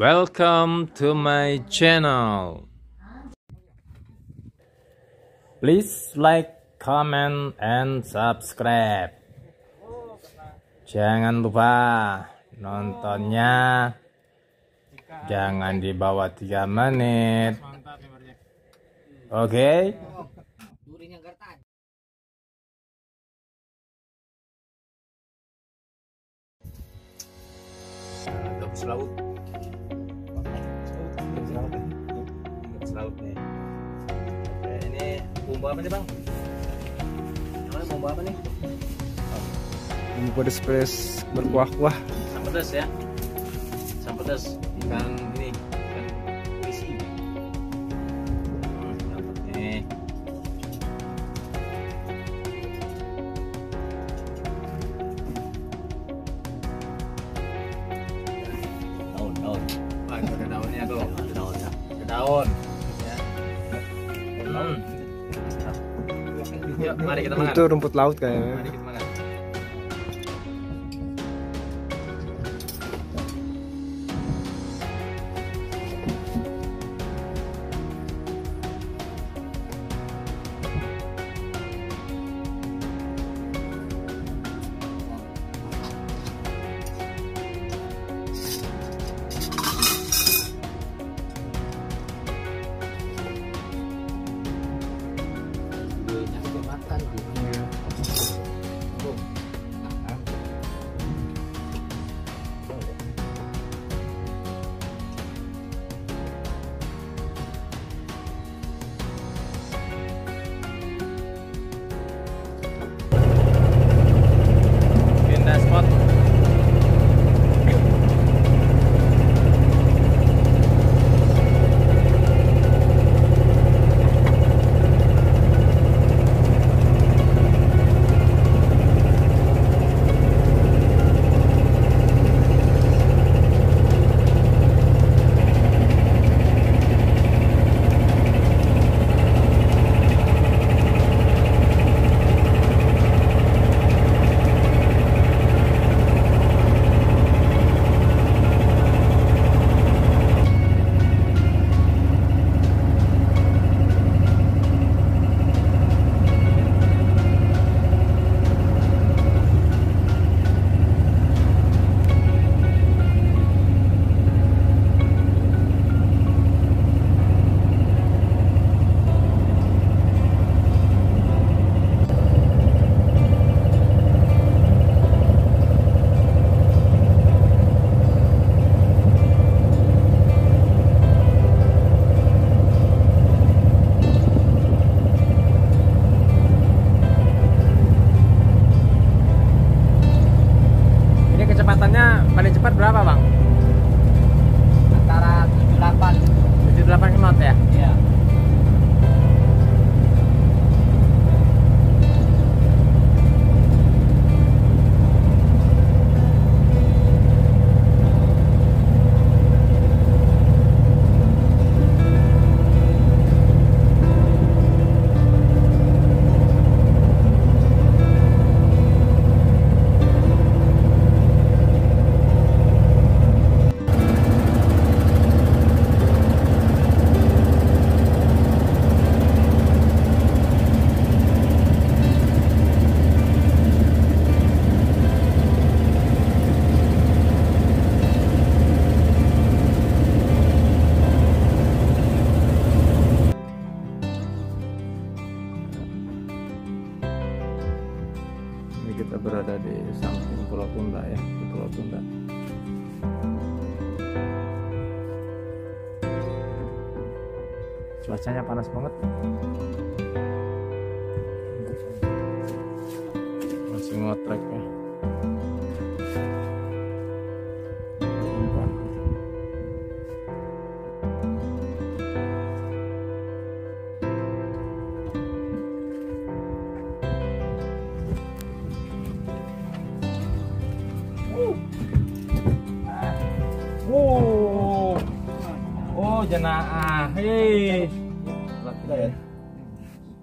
Welcome to my channel. Please like, comment, and subscribe. Jangan lupa nontonnya jangan di bawah 3 menit. Oke? Gabus laut. Gabus laut nih. Oke, ini bumbu apa nih, Bang? Namanya bumbu apa nih? Bumbu pedas berkuah-kuah. Asam pedas ya. Asam pedas ikan ini, ikan isi. Dapat nih. Daun. Wah, itu ada daunnya tuh. Ada daunnya. Ada daun. Ya. Yuk, mari kita makan. Itu rumput laut kayaknya. Mari kita makan. Spot. Kecepatannya paling cepat berapa, Bang? Antara 78 knot ya? Iya. Kita berada di samping Pulau Tunda ya, di Pulau Tunda. Cuacanya panas banget. Masih ngotrek ya. Oh, janaah. Hei.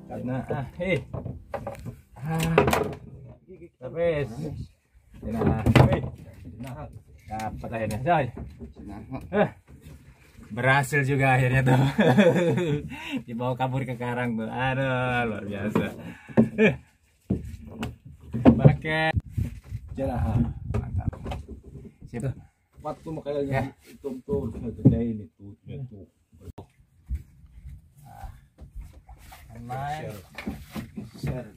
Janaah. Hei. Tapos. Janaah. Hei. Dapat akhirnya, Joy. Berhasil juga akhirnya tuh. Dibawa kabur ke karang tuh. Aduh, luar biasa. Pakai Jalan. mantap. Sip. Waktu makanya Ya. itu ini tuh. Main. Share.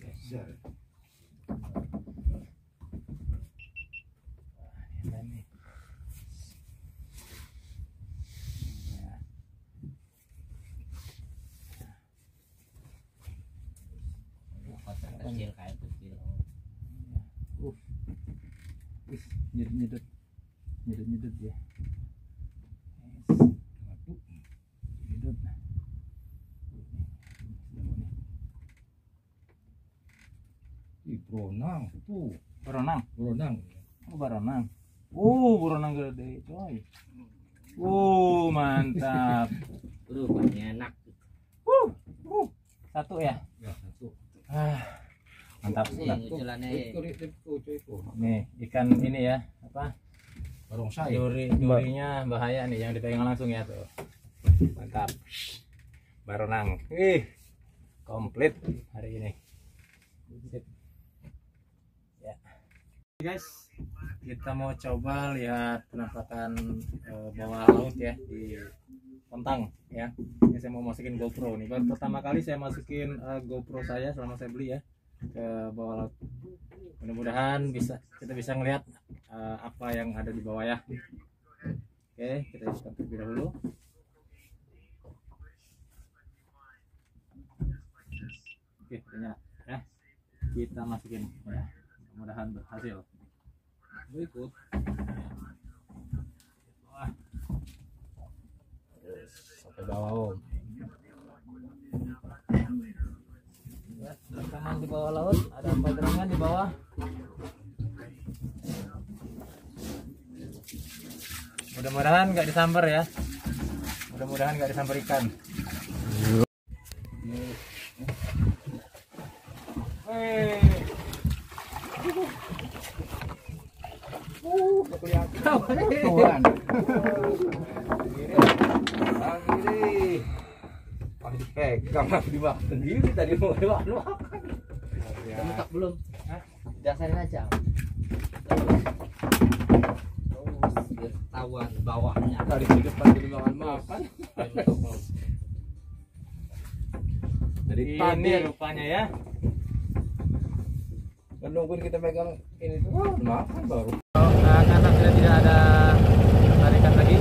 Ini. Ya. Kotak kecil kayak kecil. Nyedot ya. Nyedot. Beronang tuh, Berenang. beronang. Oh, berenang. Berenang gede, coy. Mantap. Rupanya enak. Satu ya. Ya satu. Mantap. Ini Mantap. munculannya Nih, ikan ini ya, apa? Barongsai. Durinya bahaya nih, yang dipegang langsung ya tuh. Mantap. Berenang. Komplit hari ini. Sip. Ya. Guys, kita mau coba lihat penampakan bawah laut ya di Kontang ya. Ini saya mau masukin GoPro nih. Baru pertama kali saya masukin GoPro saya selama saya beli ya ke bawah laut. Mudah-mudahan kita bisa ngelihat apa yang ada di bawah ya. Oke, kita hidupkan terlebih dahulu. Oke, ternyata ya. Kita masukin ya. Mudah-mudahan berhasil. Berikut. Wah. Sampai bawah om. Ya, rekaman di bawah laut, ada gerangan di bawah. Mudah-mudahan nggak disambar ya. Mudah-mudahan nggak disambar ikan. Kawan. Akhirnya. Pas dipegang aku dimakan sendiri tadi mau makan. Kamu tak belum? Hah? Dasarin aja. Biar ketahuan bawahnya. Tadi di depan tadi makan. Dari Ini rupanya ya. nungguin kita pegang ini tuh makan baru. Karena sudah tidak ada tarikan lagi,